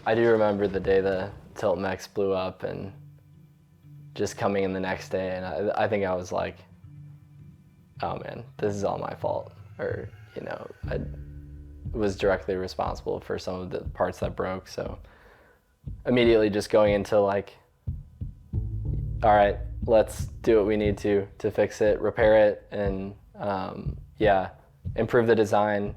I do remember the day the tilt mechs blew up and just coming in the next day, and I think I was like, oh man, this is all my fault. Or, you know, I was directly responsible for some of the parts that broke. So immediately just going into like, all right, let's do what we need to fix it, repair it, and yeah, improve the design,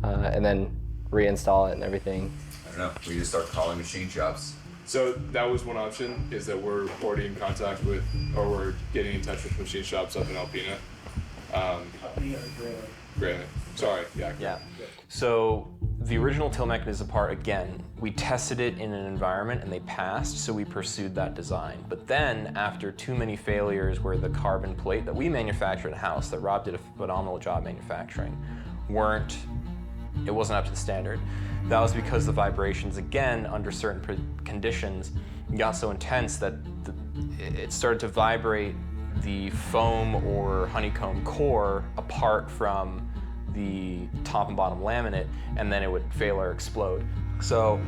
and then reinstall it and everything. I don't know, we just start calling machine shops. So that was one option, is that we're already in contact with, or we're getting in touch with machine shops up in Alpena. Grayling. Sorry, yeah. Yeah. So the original tilt mechanism part, again, we tested it in an environment and they passed, so we pursued that design. But then, after too many failures where the carbon plate that we manufactured in-house, that Rob did a phenomenal job manufacturing, it wasn't up to the standard. That was because the vibrations, again, under certain conditions, got so intense that it started to vibrate the foam or honeycomb core apart from the top and bottom laminate, and then it would fail or explode. So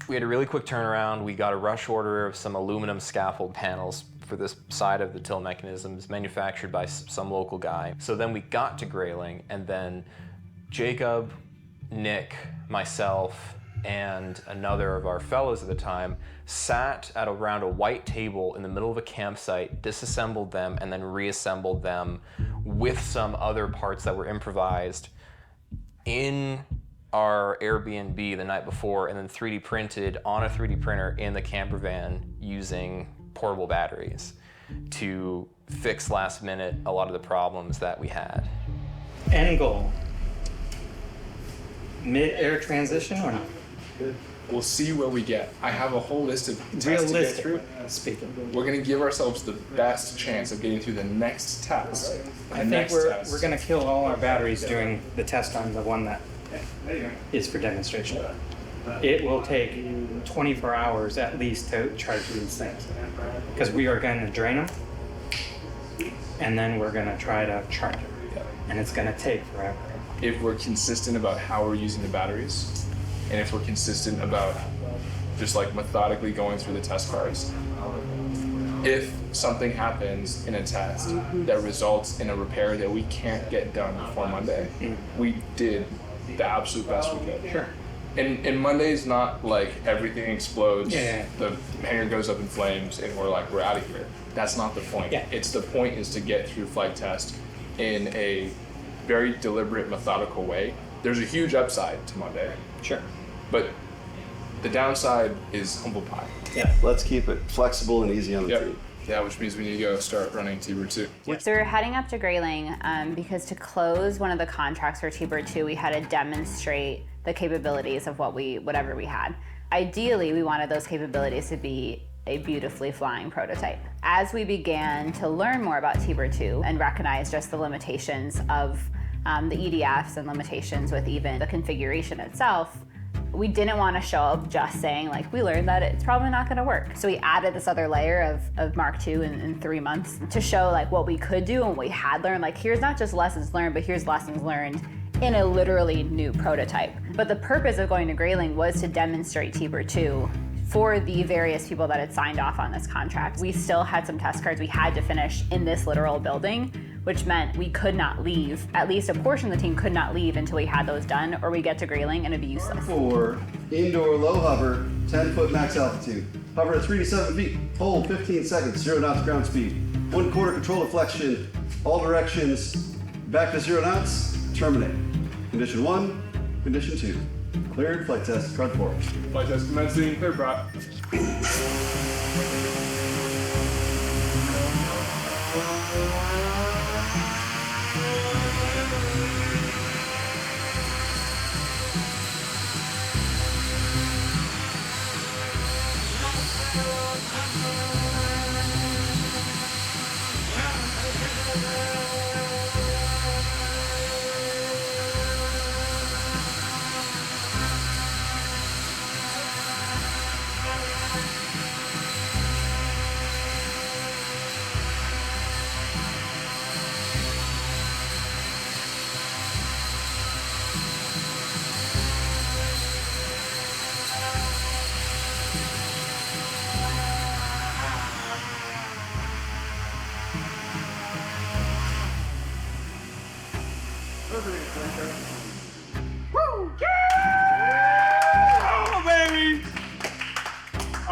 we had a really quick turnaround. We got a rush order of some aluminum scaffold panels for this side of the tilt mechanisms, manufactured by some local guy. So then we got to Grayling, and then Jacob, Nick, myself, and another of our fellows at the time sat at around a white table in the middle of a campsite, disassembled them, and then reassembled them with some other parts that were improvised in our Airbnb the night before, and then 3D printed on a 3D printer in the camper van using portable batteries to fix last minute a lot of the problems that we had. End goal. Mid-air transition or not? We'll see where we get. I have a whole list of tests to get through. Speaking. We're gonna give ourselves the best chance of getting through the next test. I think we're gonna kill all our batteries during the test on the one that is for demonstration. It will take 24 hours at least to charge these things, because we are gonna drain them, and then we're gonna try to charge them, and it's gonna take forever. If we're consistent about how we're using the batteries, and if we're consistent about just like methodically going through the test cars, if something happens in a test that results in a repair that we can't get done before Monday, we did the absolute best we could. Sure. And Monday's not like everything explodes, Yeah. the hangar goes up in flames, and we're out of here. That's not the point. Yeah. It's the point is to get through flight test in a very deliberate, methodical way. There's a huge upside to Monday. Sure. But the downside is humble pie. Yeah. Let's keep it flexible and easy on the feet. Yeah, which means we need to go start running T-Bird 2. So we're heading up to Grayling because to close one of the contracts for T-Bird 2, we had to demonstrate the capabilities of whatever we had. Ideally, we wanted those capabilities to be a beautifully flying prototype. As we began to learn more about T-Bird 2 and recognize just the limitations of the EDFs and limitations with even the configuration itself, we didn't want to show up just saying, like, we learned that it's probably not going to work. So we added this other layer of Mark II in 3 months to show like what we could do and what we had learned. Like, here's not just lessons learned, but here's lessons learned in a literally new prototype. But the purpose of going to Grayling was to demonstrate T-Bird 2 for the various people that had signed off on this contract. We still had some test cards we had to finish in this literal building, which meant we could not leave. At least a portion of the team could not leave until we had those done, or we get to Grayling and it'd be useless. For indoor low hover, 10-foot max altitude. Hover at 3 to 7 feet. Hold 15 seconds. 0 knots ground speed. 1/4 control deflection. All directions. Back to 0 knots. Terminate. Condition 1. Condition 2. Cleared. Flight test. Card 4. Flight test commencing. Clear, Brock.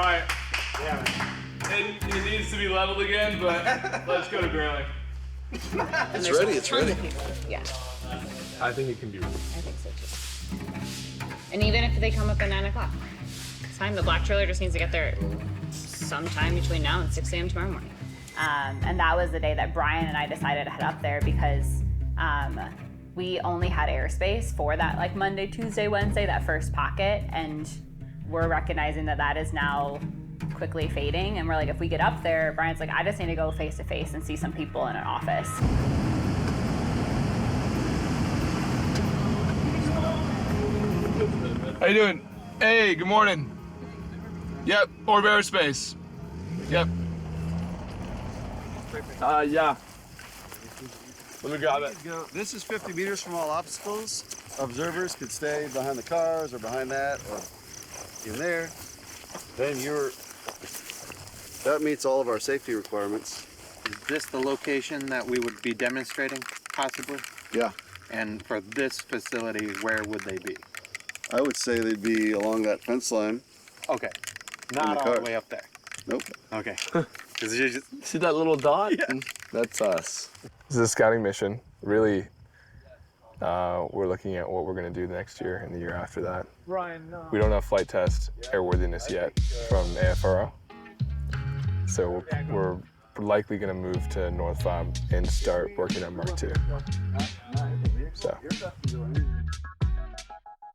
right. Yeah, man. It needs to be leveled again, but let's go to grailing. It's ready, it's ready. Yeah, I think it can be ready. I think so too. And even if they come up at 9 o'clock, it's fine. The black trailer just needs to get there sometime between now and 6 a.m. tomorrow morning. And that was the day that Brian and I decided to head up there because we only had Aerospace for that like Monday, Tuesday, Wednesday, that first pocket, and we're recognizing that that is now quickly fading. And we're like, if we get up there, Brian's like, I just need to go face to face and see some people in an office. How you doing? Hey, good morning. Yep, Orb Aerospace. Yep. Yeah. Let me grab it. This is 50 meters from all obstacles. Observers could stay behind the cars or behind that or in there. Then that meets all of our safety requirements. Is this the location that we would be demonstrating, possibly? Yeah, And for this facility, where would they be? I would say they'd be along that fence line. Okay, not all car. the way up there. Nope. Okay. 'Cause you're just, See that little dot? Yeah. That's us. This is a scouting mission. Really, we're looking at what we're going to do next year and the year after that. We don't have flight test airworthiness yet from AFRO. So we're likely going to move to North Fob and start working on Mark II. So.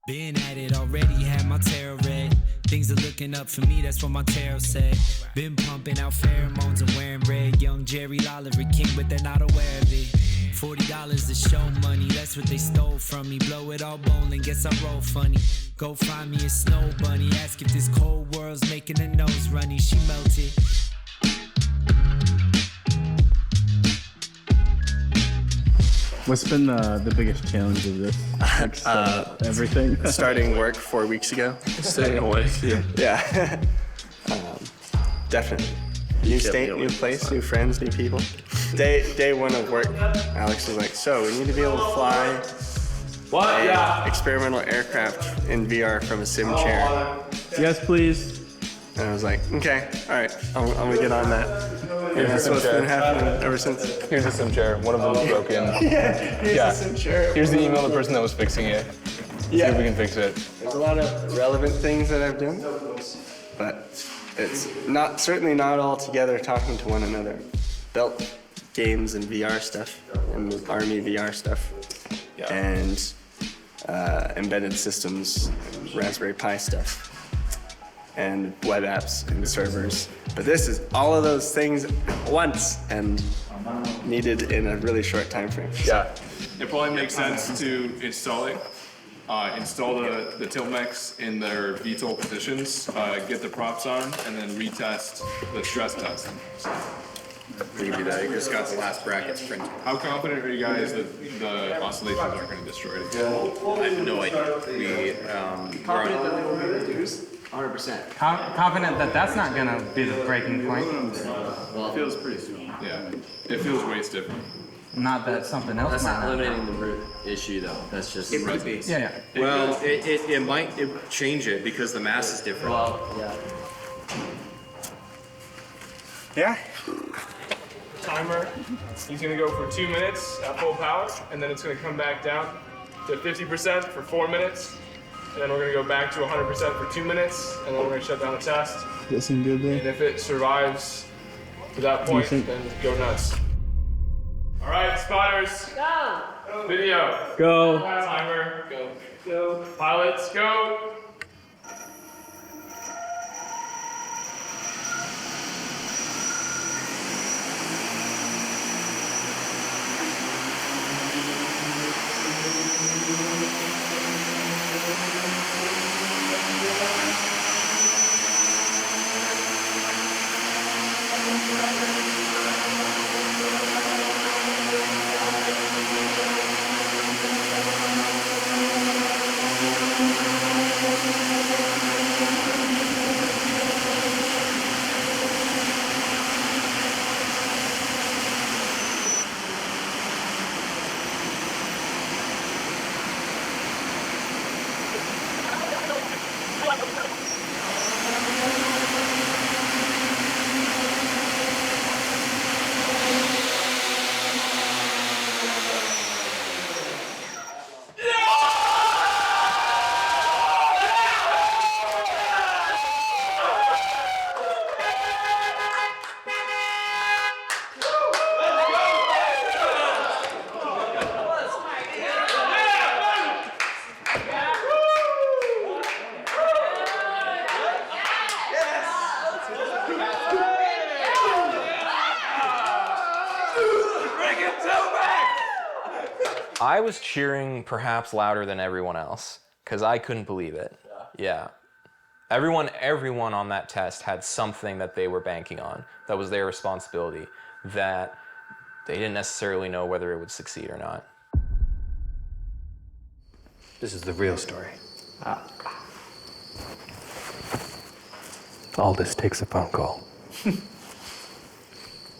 Been at it already, had my tarot read. Things are looking up for me, that's what my tarot said. Been pumping out pheromones and wearing red. Young Jerry Lolliver king, but they're not aware of it. $40 to show money, that's what they stole from me. Blow it all bowling, guess I roll funny. Go find me a snow bunny, ask if this cold world's making her nose runny. She melted. What's been the biggest challenge of this? Like, everything? Starting work 4 weeks ago. Staying awake. Yeah. Definitely. New state, new place, new friends, new people. Day one of work, Alex was like, so we need to be able to fly a experimental aircraft in VR from a sim chair. Yes, please. And I was like, okay, all right, I'm gonna get on that. And that's what's been happening ever since. Here's a sim chair. One of them was broken. Here's a sim chair. Here's the email of the person that was fixing it. See if we can fix it. There's a lot of relevant things that I've done, but it's certainly not all together talking to one another. Built games and VR stuff, and Army VR stuff, and embedded systems, and Raspberry Pi stuff, and web apps and servers. But this is all of those things at once and needed in a really short time frame. Yeah. It probably makes sense to install it. Install the tilt mechs in their VTOL positions, get the props on, and then retest the stress test. We can do that. You just got the last brackets printed. How confident are you guys that the oscillations aren't going to destroy it? I have no idea. We're on 100%. Confident that that's not gonna be the breaking point. It feels pretty strong. Yeah. It feels way stiffer. Not that something else That's might not happen. eliminating the root issue though. That's just. It could be. Yeah. Well, it might change it because the mass is different. Well, yeah. yeah. Timer, he's going to go for 2 minutes at full power, and then it's going to come back down to 50% for 4 minutes. And then we're going to go back to 100% for 2 minutes, and then we're going to shut down the test. Listen good And there. if it survives to that point, then go nuts. All right, spotters. Go. Video. Go. Timer. Go. Go. Pilots, go. I was cheering perhaps louder than everyone else because I couldn't believe it. Yeah. Everyone on that test had something that they were banking on. That was their responsibility. That they didn't necessarily know whether it would succeed or not. This is the real story. All this takes a phone call.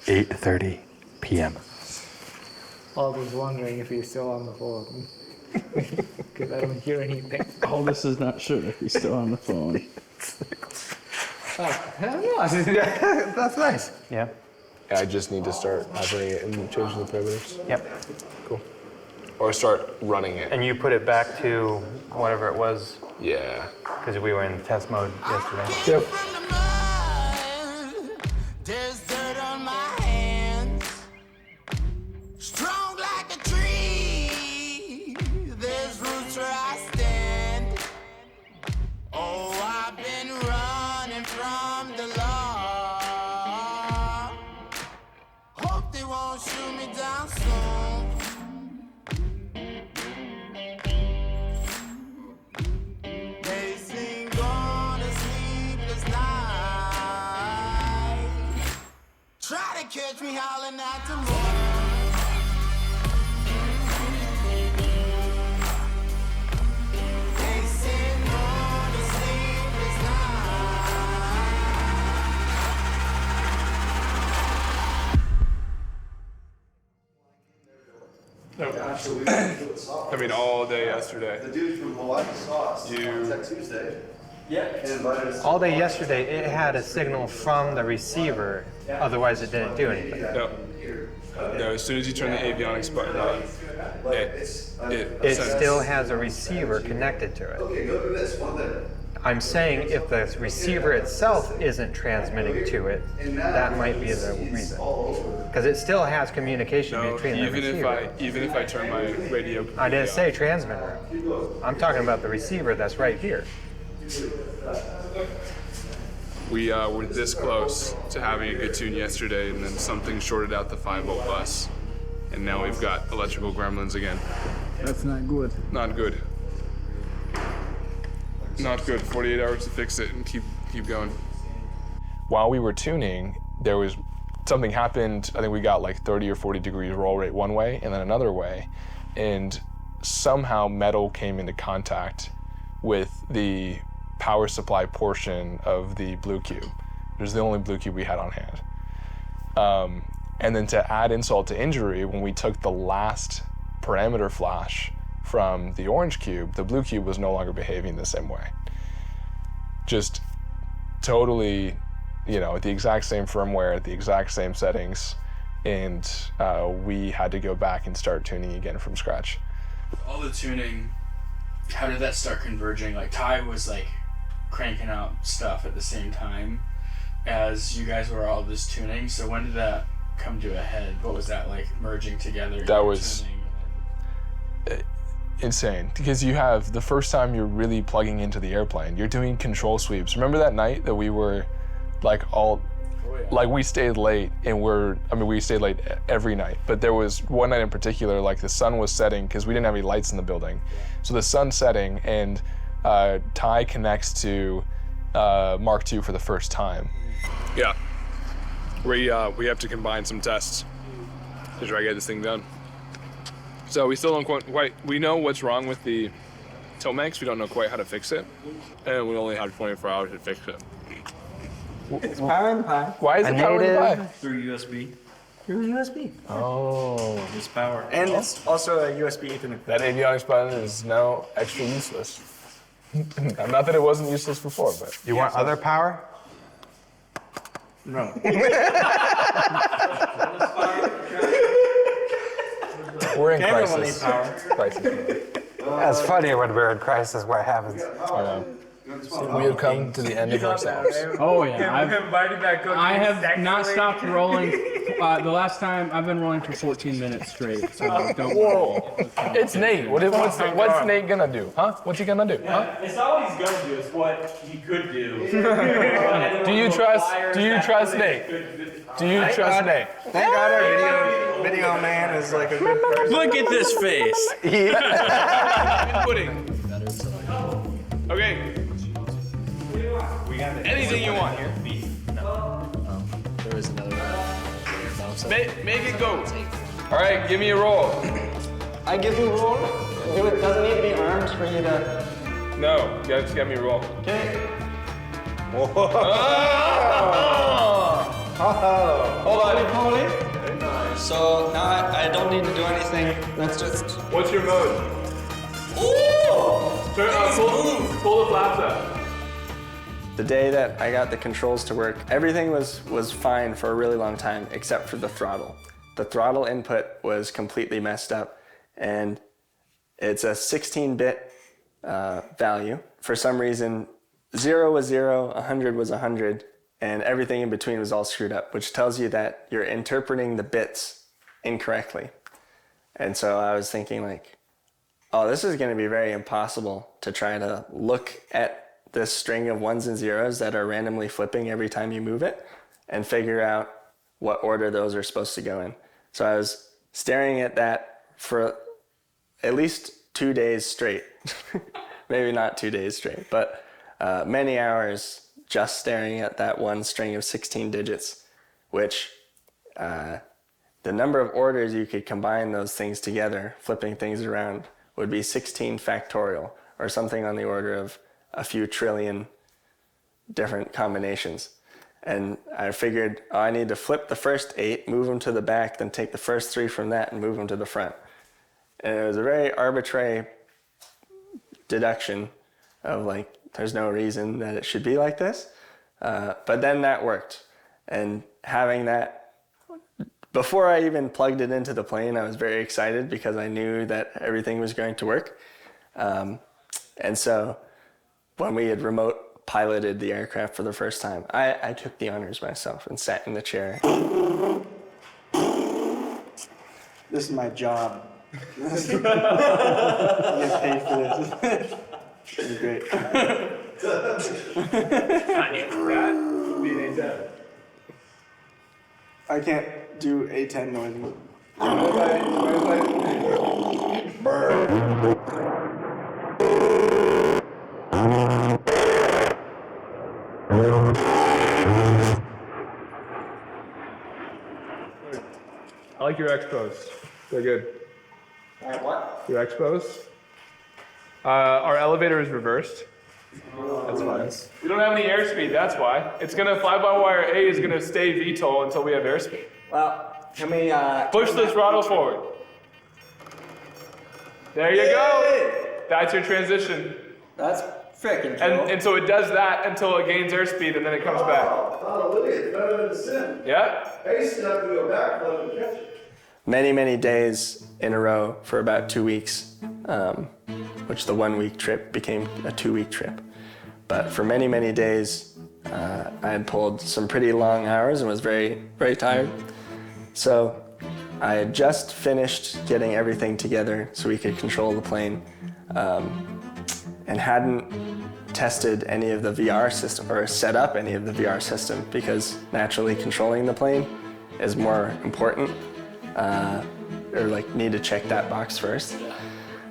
8:30 p.m. Alden's wondering if he's still on the phone. Because I don't hear anything. Aldous is not sure if he's still on the phone. I don't know. That's nice. Yeah. I just need to start operating it and changing the parameters. Yep. Cool. Or start running it. And you put it back to whatever it was. Yeah. Because we were in test mode yesterday. Yep. There's dirt on my hands. Strong like a tree. There's roots where I stand. Oh, I've been running from the law. Hope they won't shoot me down soon. They sing on a sleepless night. Try to catch me howling at the moon. They sing on a sleepless I mean, all day yesterday. The dude from Hawaii saw us on Tech Tuesday. Yeah. And invited us. All day yesterday, it had a signal from the receiver. Otherwise, it didn't do anything. No. No, as soon as you turn the avionics button on, it Still has a receiver connected to it. Okay, go do this. One minute. I'm saying if the receiver itself isn't transmitting to it, that might be the reason. Because it still has communication between the receiver. Even if I turn my radio. I didn't say transmitter. I'm talking about the receiver that's right here. We were this close to having a good tune yesterday, and then something shorted out the 5-volt bus, and now we've got electrical gremlins again. That's not good. Not good. Not good. 48 hours to fix it and keep going. While we were tuning, there was something happened. I think we got like 30 or 40 degrees roll rate one way and then another way, and somehow metal came into contact with the power supply portion of the blue cube. It was the only blue cube we had on hand. And then to add insult to injury, when we took the last parameter flash from the orange cube, the blue cube was no longer behaving the same way. Just totally, the exact same firmware, the exact same settings, and we had to go back and start tuning again from scratch. All the tuning, how did that start converging? Like Ty was like cranking out stuff at the same time as you guys were all just tuning. So when did that come to a head? What was that like merging together? That was insane, because you have the first time you're really plugging into the airplane, you're doing control sweeps. Remember that night that we were like like we stayed late, and we stayed late every night, but there was one night in particular, like the sun was setting because we didn't have any lights in the building. So the sun's setting, and Ty connects to Mark II for the first time. Yeah, we have to combine some tests to try to get this thing done. So we still don't quite, we know what's wrong with the Tomex, we don't know quite how to fix it, and we only have 24 hours to fix it. It's power in the pie. Why is it power in the pie? Through USB. Through USB. Oh. It's power. And it's also a USB Ethernet. That avionics button is now extra useless. Not that it wasn't useless before, but. You want other power? No. We're in Everyone crisis. needs power. Crisis. That's funny when we're in crisis, what happens. We have come to the end of ourselves. Oh yeah, I have not stopped rolling. The last time I've been rolling for 14 minutes straight. So don't. Whoa! It's Nate. What's Nate gonna do? Huh? What's he gonna do? Huh? It's not what he's gonna do. It's what he could do. Do you trust Nate? Do you trust Nate? Thank God our video Video man is like a good person. Look at this face. Pudding. Okay. Anything you want. There was another one. Make it go. All right, give me a roll. I give you a roll. It doesn't need to be armed for you to. No, just get me a roll. Okay. Oh. Hold on. So now I don't need to do anything. That's just. What's your mode? Pull the flaps up. The day that I got the controls to work, everything was fine for a really long time except for the throttle. The throttle input was completely messed up, and it's a 16-bit value. For some reason, 0 was 0, 100 was 100, and everything in between was all screwed up, which tells you that you're interpreting the bits incorrectly. And so I was thinking like, oh, this is going to be very impossible to try to look at this string of ones and zeros that are randomly flipping every time you move it and figure out what order those are supposed to go in. So I was staring at that for at least 2 days straight. Maybe not 2 days straight, but many hours just staring at that one string of 16 digits, which the number of orders you could combine those things together, flipping things around, would be 16 factorial, or something on the order of a few trillion different combinations. And I figured, oh, I need to flip the first 8, move them to the back, then take the first 3 from that and move them to the front. And it was a very arbitrary deduction of like, there's no reason that it should be like this. But then that worked. And having that, before I even plugged it into the plane, I was very excited because I knew that everything was going to work. And so when we had remote piloted the aircraft for the first time, I took the honors myself and sat in the chair. This is my job. You get paid for this. It's great. I can't do A10 noises. I like your expos. They're good. What? Your expos. Our elevator is reversed. That's fine. We don't have any airspeed, that's why. It's gonna fly-by-wire A is gonna stay VTOL until we have airspeed. Well, can we push the throttle forward. There you go. That's your transition. That's frickin' cool. And so it does that until it gains airspeed and then it comes back. Hallelujah, it's better than the sim. Yeah? I used to have to go back and catch it. Many days in a row for about 2 weeks, which the 1 week trip became a 2 week trip. But for many days, I had pulled some pretty long hours and was very tired. So I had just finished getting everything together so we could control the plane, and hadn't tested any of the VR system or set up any of the VR system because naturally controlling the plane is more important. Or like need to check that box first.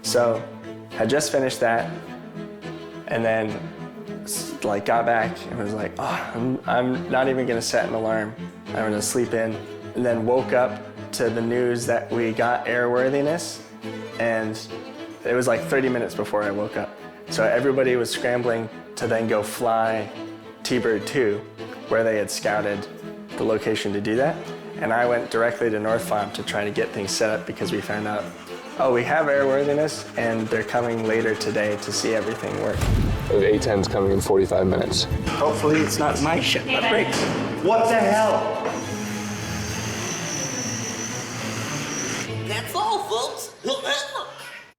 So I just finished that and then like got back and was like, oh, I'm not even gonna set an alarm. I'm gonna sleep in, and then woke up to the news that we got airworthiness, and it was like 30 minutes before I woke up. So everybody was scrambling to then go fly T-Bird 2, where they had scouted the location to do that. And I went directly to North Farm to try to get things set up because we found out, oh, we have airworthiness and they're coming later today to see everything work. A10's coming in 45 minutes. Hopefully it's not my ship that breaks. What the hell? That's all, folks.